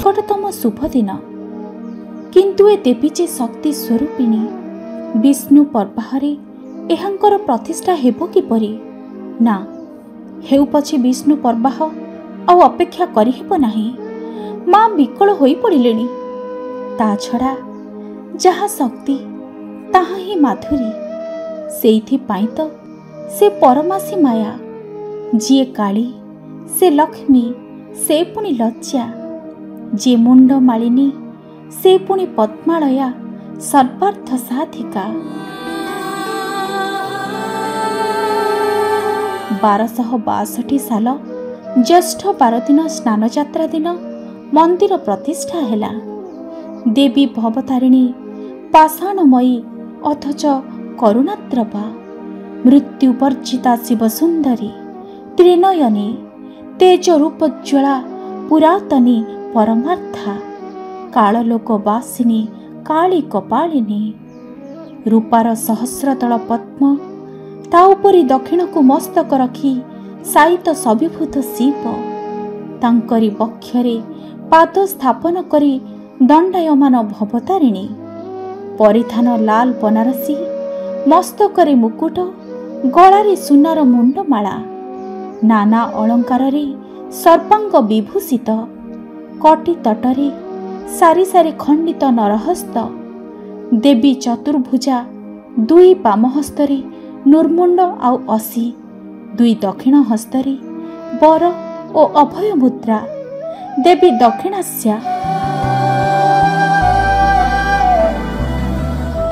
निकटतम शुभ दिन किंतु ए देवी जे शक्ति स्वरूपिणी विष्णु पर्वाहरे एहांकर प्रतिष्ठा हेबो किपरि ना हेउ पछे विष्णु पर्वाह आ अपेक्षा करि हेबो नाही। माँ विकल होई पड़िलेनी। ता छड़ा जहा शक्ति ताहा ही माधुरी सेइथि पाई तो से परमासी माया जी काली से लक्ष्मी से पुणी लज्जा जे मुंड मालिनी से पुणी पद्मालया सर्वार्थ साधिका। 1262 साल ज्येष्ठ 12 दिन स्नान यात्रा दिन मंदिर प्रतिष्ठा हैला। देवी भवतारिणी पाषाणमयी अथच करुणाद्रवा मृत्यु वर्जिता शिव सुंदरी त्रिनयनी तेजरूपोज्ज्वला पुरातनी परमार्था काललोकवासिनी काली कपालिनी रूपार सहस्रतल पद्म ता उपरी दक्षिण को मस्तक रखी साईत सविभूत शिव तांकरी बक्षरे पाद स्थापन करी दंडायमान भवतारिणी परिधान लाल बनारसी मस्तकरे मुकुट गलारे सुनार मुंडमाला नाना अलंकार सर्वांग विभूषित कटी तटरे सारी सारी खंडित नरहस्त देवी चतुर्भुजा दुई बाम हस्तरे नूर्मुंड आउ असी दुई दक्षिण हस्तरे बर ओ अभय मुद्रा देवी दक्षिणास्या।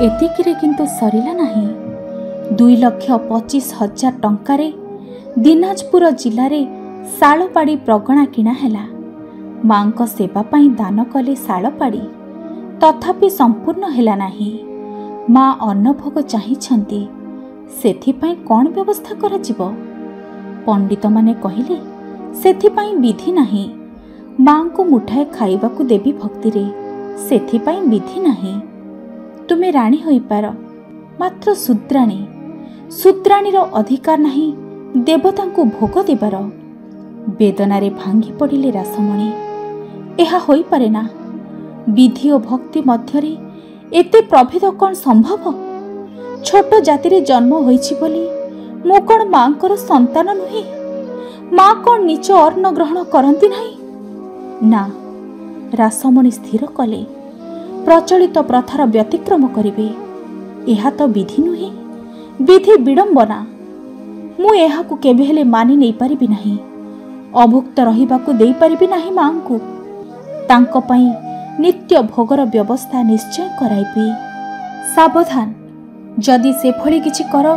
एतिकिरे किंतु सरिला नाही। 2,25,000 टंकारे दिनाजपुर जिले शालपाड़ी प्रगणा किणा हैला। माँ को सेवा पाई दान कले शालपाड़ी तथापि संपूर्ण हैला नाही। माँ अन्नभोग चाहिछंती सेथिपाई कौन व्यवस्था करा जिवो? पंडित माने कहिले सेथिपाई विधि नाही। माँ को मुठाए खाइबा को देवी भक्ति रे सेथिपाई विधि नाही। तुमे राणी होई पार मात्र शूद्राणी शूद्राणीर अधिकार नाही देवता को भोग देबार। वेदनारे भांगी पड़िले रासमणी। एहा होई पारे ना। विधि और भक्ति मध्यरे एते प्रभेद कौन संभव? छोट जाति रे जन्म होईछि बोली मो कौन माँ कर संतान नुहे? माँ कौन नीच अन्न ग्रहण करती नहीं? ना रासमणी स्थिर कले प्रचलित प्रथार व्यतिक्रम करिवे। एहा तो विधि नुहे विधि विडंबना। मु एहाकु केबे हेले मानि नै परिबि नाही। अभुक्त रहिबाकु देई परिबि नाही। माँ को तांको पई नित्य भोगर व्यवस्था निश्चय कराइबी। सावधान जदि से भली किछि कर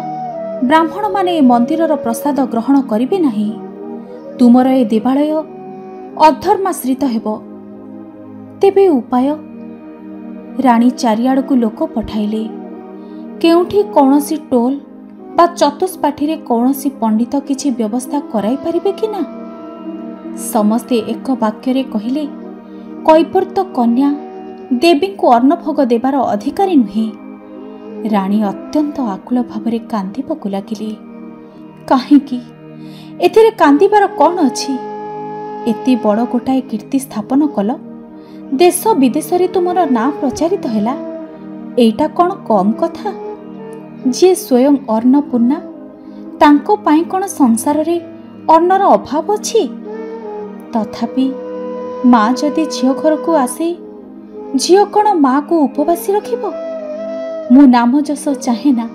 ब्राह्मण माने मंदिरर प्रसाद ग्रहण करिबे नाही। तुमर ए देवालय अधर्माश्रित हेबो। तेबे उपाय? राणी चारियाड़कु लोक पठाइले। केउठी कौनसी टोल बा चतुष्पाठी रे कौनसी पंडित किछि व्यवस्था कराई परिबे कि ना? समस्ते एक वाक्य रे कहिले कैपर्त कन्या देवी को अन्नभोग देवार अधिकारी नुहे। राणी अत्यंत आकुल भावरे कांदिबकु लागिले। काहेकि एथिरे कांदिबार कौन अछि? एते बड़ गोटाए कीर्ति स्थापन कल देश विदेश रे तुमर ना प्रचारित हैला। एटा कौन कम कथा? जे स्वयं अन्नपूर्णा तांको पाई कौन संसार रे अन्नर अभाव अछि? तथापि माँ जदि झियो घर को आसे झियो कौन माँ को उपवासी रखिबो? मु नाम जस चाहे ना।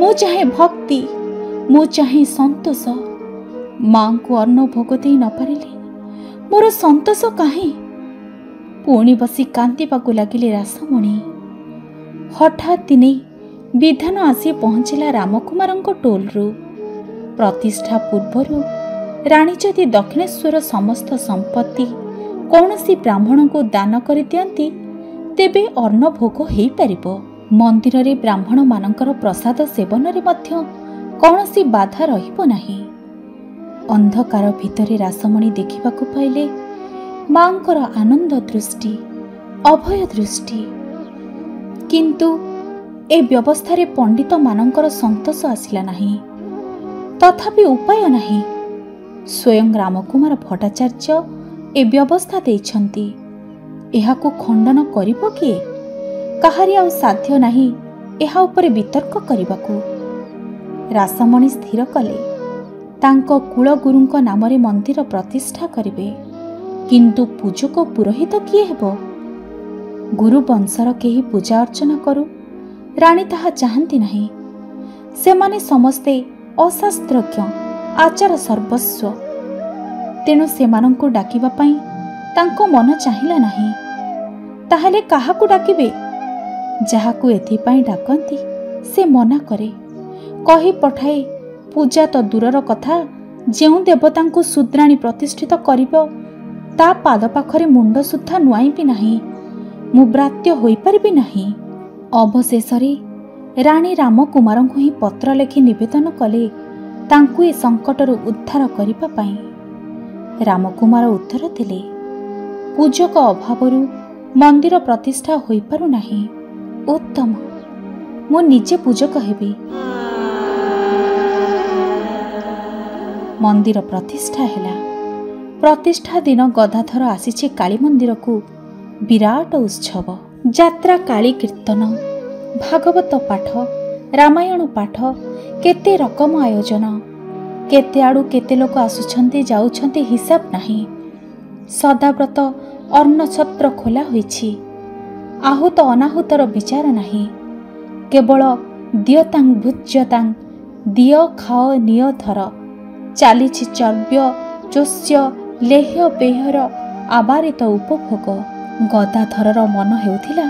मु चाहे भक्ति मु चाहे संतोष। माँ को अन्न भोग दे न पारिले मोर संतोष काहे? पुणी बसी कांदिबाकु लागिले रासमणी। हठात दिने विधान आसी पहुँचला रामकुमारंको टोलरू। प्रतिष्ठा पूर्वरु राणी जदि दक्षिणेश्वर समस्त संपत्ति कौनसी ब्राह्मण को दान कर दियंती तेबे अन्न भोग हेई परिबो। मंदिर रे ब्राह्मण मानकर प्रसाद सेवन रे मध्य कौनसी बाधा रहिबो नाही। अंधकार भितरे रासमणी देखिबाकु पाइले मांकर आनंद दृष्टि अभय दृष्टि। किंतु ए व्यवस्था रे पंडित मानकर संतोष आसिला नाही। तथापि उपाय नाही। स्वयं रामकुमार भट्टाचार्य ए व्यवस्था देइछंती। ଏହାକୁ ଖଣ୍ଡନ କରିବ କିଏ? କାହାରି ଆଉ ସାଧ୍ୟ ନାହିଁ ଏହା ଉପରେ ବିତର୍କ କରିବାକୁ। ରାସମଣି ସ୍ଥିର କଲେ ତାଙ୍କ କୁଳଗୁରୁଙ୍କ ନାମରେ ମନ୍ଦିର ପ୍ରତିଷ୍ଠା କରିବେ। କିନ୍ତୁ ପୂଜକ ପୁରୋହିତ କିଏ ହେବ? ଗୁରୁ ବଂଶର କେହି ପୂଜା ଅର୍ଚ୍ଚନା କରୁ, ରାଣୀ ତାହା ଚାହାନ୍ତି ନାହିଁ। ସେମାନେ ସମସ୍ତେ ଅଶାସ୍ତ୍ରଜ୍ଞ, ଆଚାର ସର୍ବସ୍ୱ। ତେଣୁ ସେମାନଙ୍କୁ ଡାକିବା ପାଇଁ ତାଙ୍କ ମନ ଚାହିଁଲା ନାହିଁ। ତାହେଲେ କାହାକୁ ଡାକିବେ? ଯାହାକୁ ଏଥିପାଇଁ ଡାକନ୍ତି ସେ ମନା କରେ, କହି ପଠାଏ ପୂଜା ତ ଦୂରର କଥା, ଯେଉଁ ଦେବତାଙ୍କୁ ଶୂଦ୍ରାଣୀ ପ୍ରତିଷ୍ଠିତ କରିବ ତା ପାଦ ପାଖରେ ମୁଣ୍ଡ ସୁଦ୍ଧା ନୁଆଇବି ନାହିଁ, ମୁଁ ବ୍ରାତ୍ୟ ହୋଇପାରିବି ନାହିଁ। ଅବଶେଷରେ ରାଣୀ ରାମକୁମାରଙ୍କୁ ହିଁ ପତ୍ର ଲେଖି ନିବେଦନ କଲେ ତାଙ୍କୁ ଏ ସଙ୍କଟରୁ ଉଦ୍ଧାର କରିବା ପାଇଁ। ରାମକୁମାର ଉତ୍ତର ଦେଲେ, ପୂଜକ ଅଭାବରୁ ମନ୍ଦିର ପ୍ରତିଷ୍ଠା ହୋଇପାରୁନାହିଁ। ଉତ୍ତମ, ମୁଁ ନିଜେ ପୂଜକ ହେବି। ମନ୍ଦିର ପ୍ରତିଷ୍ଠା ହେଲା। ପ୍ରତିଷ୍ଠା ଦିନ ଗଦାଧର ଆସିଛି କାଳୀ ମନ୍ଦିରକୁ। ବିରାଟ ଉତ୍ସବ, ଯାତ୍ରା, କାଳୀ କୀର୍ତ୍ତନ, ଭାଗବତ ପାଠ, ରାମାୟଣ ପାଠ, କେତେ ରକମ ଆୟୋଜନ। କେତେ ଆଡ଼ୁ କେତେ ଲୋକ ଆସୁଛନ୍ତି ଯାଉଛନ୍ତି, ହିସାବ ନାହିଁ। ସଦାବ୍ରତ ଅନ୍ନଛତ୍ର ଖୋଲା ହୋଇଛି। ଆହୁତ ଅନାହୁତର ବିଚାର ନାହିଁ। କେବଳ ଦିୟତାଂ ଭୁଜ୍ୟତାଂ, ଦିଅ ଖାଅ ନିଅ ଧର। ଚାଲିଛି ଚର୍ବ୍ୟ ଚୋଷ୍ୟ ଲେହ୍ୟ ପେହର ଆବାରିତ ଉପଭୋଗ। ଗଦାଧରର ମନ ହେଉଥିଲା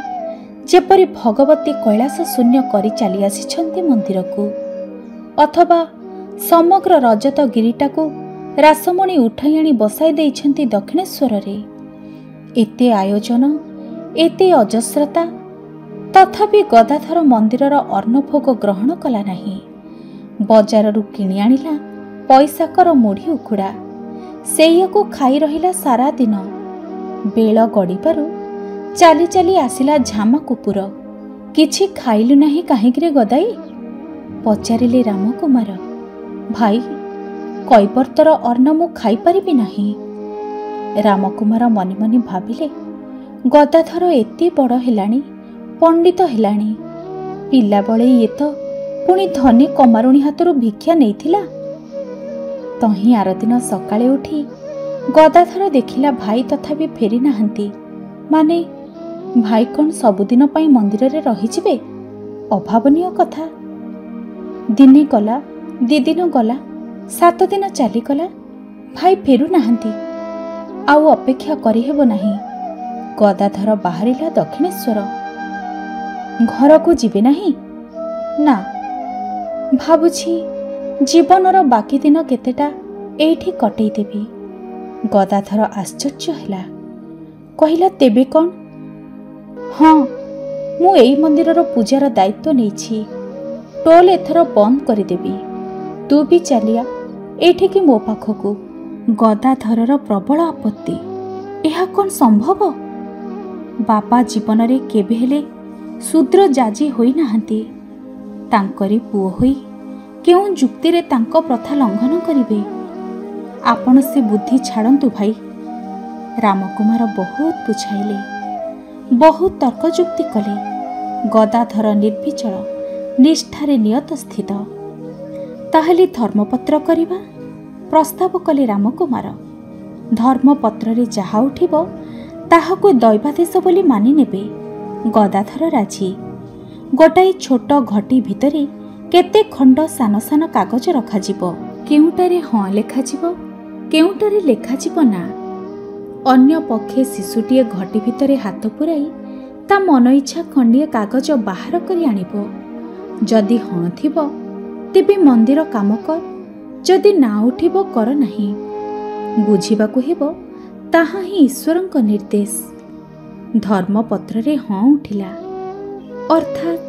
ଯେପରି ଭଗବତୀ କୈଳାସ ଶୂନ୍ୟ କରି ଚାଲି ଆସିଛନ୍ତି ମନ୍ଦିରକୁ, ଅଥବା ସମଗ୍ର ରଜତ ଗିରିଟାକୁ ରାସମଣି ଉଠାଇ ଆଣି ବସାଇ ଦେଇଛନ୍ତି ଦକ୍ଷିଣେଶ୍ୱରରେ। ଏତେ ଆୟୋଜନ, ଏତେ ଅଜସ୍ରତା, ତଥାପି ଗଦାଧର ମନ୍ଦିରର ଅନ୍ନଭୋଗ ଗ୍ରହଣ କଲା ନାହିଁ। ବଜାରରୁ କିଣି ଆଣିଲା ପଇସାକର ମୁଢ଼ି ଉଖୁଡ଼ା, ସେଇଆକୁ ଖାଇ ରହିଲା ସାରା ଦିନ। ବେଳ ଗଡ଼ିବାରୁ ଚାଲି ଚାଲି ଆସିଲା ଝାମା କୁପୁର। କିଛି ଖାଇଲୁ ନାହିଁ କାହିଁକିରେ ଗଦାଇ? ପଚାରିଲେ ରାମକୁମାର। ଭାଇ, କୈବର୍ତ୍ତର ଅନ୍ନ ମୁଁ ଖାଇପାରିବି ନାହିଁ। ରାମକୁମାର ମନେ ମନେ ଭାବିଲେ, ଗଦାଧର ଏତେ ବଡ଼ ହେଲାଣି, ପଣ୍ଡିତ ହେଲାଣି, ପିଲାବେଳେ ଇଏ ତ ପୁଣି ଧନୀ କମାରୁଣୀ ହାତରୁ ଭିକ୍ଷା ନେଇଥିଲା। ତହିଁ ଆରଦିନ ସକାଳେ ଉଠି ଗଦାଧର ଦେଖିଲା ଭାଇ ତଥାପି ଫେରି ନାହାନ୍ତି। ମାନେ ଭାଇ କ'ଣ ସବୁଦିନ ପାଇଁ ମନ୍ଦିରରେ ରହିଯିବେ? ଅଭାବନୀୟ କଥା। ଦିନେ ଗଲା, 2 ଦିନ ଗଲା, 7 ଦିନ ଚାଲିଗଲା, ଭାଇ ଫେରୁ ନାହାନ୍ତି। ଆଉ ଅପେକ୍ଷା କରିହେବ ନାହିଁ। ଗଦାଧର ବାହାରିଲା ଦକ୍ଷିଣେଶ୍ୱର। ଘରକୁ ଯିବେ ନାହିଁ? ନା, ଭାବୁଛି ଜୀବନର ବାକି ଦିନ କେତେଟା ଏଇଠି କଟେଇ ଦେବି। ଗଦାଧର ଆଶ୍ଚର୍ଯ୍ୟ ହେଲା, କହିଲା, ତେବେ କ'ଣ? ହଁ, ମୁଁ ଏଇ ମନ୍ଦିରର ପୂଜାର ଦାୟିତ୍ୱ ନେଇଛି। ଟୋଲ୍ ଏଥର ବନ୍ଦ କରିଦେବି। ତୁ ବି ଚାଲିଆ ଏଇଠିକି ମୋ ପାଖକୁ। ଗଦାଧରର ପ୍ରବଳ ଆପତ୍ତି। ଏହା କ'ଣ ସମ୍ଭବ? ବାପା ଜୀବନରେ କେବେ ହେଲେ ଶୂଦ୍ର ଯାଜି ହୋଇନାହାନ୍ତି। ତାଙ୍କରି ପୁଅ ହୋଇ କେଉଁ ଯୁକ୍ତିରେ ତାଙ୍କ ପ୍ରଥା ଲଙ୍ଘନ କରିବେ? ଆପଣ ସେ ବୁଦ୍ଧି ଛାଡ଼ନ୍ତୁ ଭାଇ। ରାମକୁମାର ବହୁତ ବୁଝାଇଲେ, ବହୁତ ତର୍କଯୁକ୍ତି କଲେ। ଗଦାଧର ନିର୍ବିଚଳ, ନିଷ୍ଠାରେ ନିୟତ ସ୍ଥିତ। ତାହେଲେ ଧର୍ମପତ୍ର କରିବା, ପ୍ରସ୍ତାବ କଲେ ରାମକୁମାର। ଧର୍ମପତ୍ରରେ ଯାହା ଉଠିବ ତାହାକୁ ଦୈବାଦେଶ ବୋଲି ମାନି ନେବେ। ଗଦାଧର ରାଜି। ଗୋଟାଏ ଛୋଟ ଘଟି ଭିତରେ କେତେ ଖଣ୍ଡ ସାନ ସାନ କାଗଜ ରଖାଯିବ। କେଉଁଟାରେ ହଁ ଲେଖାଯିବ, କେଉଁଟାରେ ଲେଖାଯିବ ନା। ଅନ୍ୟ ପକ୍ଷେ ଶିଶୁଟିଏ ଘଟି ଭିତରେ ହାତ ପୁରାଇ ତା ମନ ଇଚ୍ଛା ଖଣ୍ଡିଏ କାଗଜ ବାହାର କରି ଆଣିବ। ଯଦି ହଁ ଥିବ ତେବେ ମନ୍ଦିର କାମ କର, ଯଦି ନା ଉଠିବ କର ନାହିଁ। ବୁଝିବାକୁ ହେବ ତାହା ହିଁ ଈଶ୍ୱରଙ୍କ ନିର୍ଦ୍ଦେଶ। ଧର୍ମପତ୍ରରେ ହଁ ଉଠିଲା। ଅର୍ଥାତ୍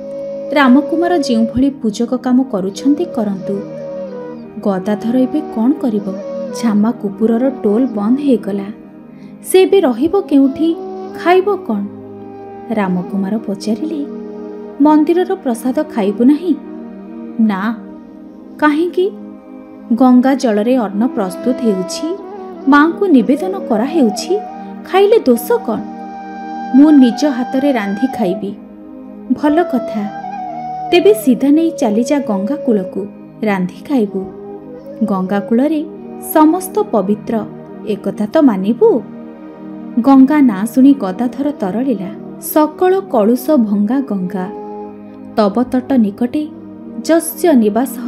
ରାମକୁମାର ଯେଉଁଭଳି ପୂଜକ କାମ କରୁଛନ୍ତି କରନ୍ତୁ। ଗଦାଧର ଏବେ କ'ଣ କରିବ? ଝାମା କୁପୁରର ଟୋଲ୍ ବନ୍ଦ ହେଇଗଲା। ସେ ଏବେ ରହିବ କେଉଁଠି, ଖାଇବ କ'ଣ? ରାମକୁମାର ପଚାରିଲେ, ମନ୍ଦିରର ପ୍ରସାଦ ଖାଇବୁ ନାହିଁ? ନା। କାହିଁକି? ଗଙ୍ଗା ଜଳରେ ଅନ୍ନ ପ୍ରସ୍ତୁତ ହେଉଛି, ମା'ଙ୍କୁ ନିବେଦନ କରାହେଉଛି, ଖାଇଲେ ଦୋଷ କ'ଣ? ମୁଁ ନିଜ ହାତରେ ରାନ୍ଧି ଖାଇବି। ଭଲ କଥା, ତେବେ ସିଧା ନେଇ ଚାଲିଯା ଗଙ୍ଗା କୂଳକୁ, ରାନ୍ଧି ଖାଇବୁ। ଗଙ୍ଗା କୂଳରେ ସମସ୍ତ ପବିତ୍ର, ଏକଥା ତ ମାନିବୁ। ଗଙ୍ଗା ନାଁ ଶୁଣି ଗଦାଧର ତରଳିଲା। ସକଳ କଳୁଷ ଭଙ୍ଗା ଗଙ୍ଗା, ତବ ତଟ ନିକଟେ ଯସ୍ୟ ନିବାସଃ,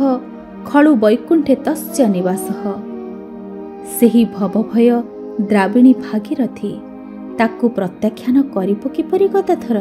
ଖଳୁ ବୈକୁଣ୍ଠେ ତସ୍ୟ ନିବାସଃ। ସେହି ଭବଭୟ ଦ୍ରାବିଣୀ ଭାଗୀରଥୀ, ତାକୁ ପ୍ରତ୍ୟାଖ୍ୟାନ କରିବ କିପରି ଗଦାଧର?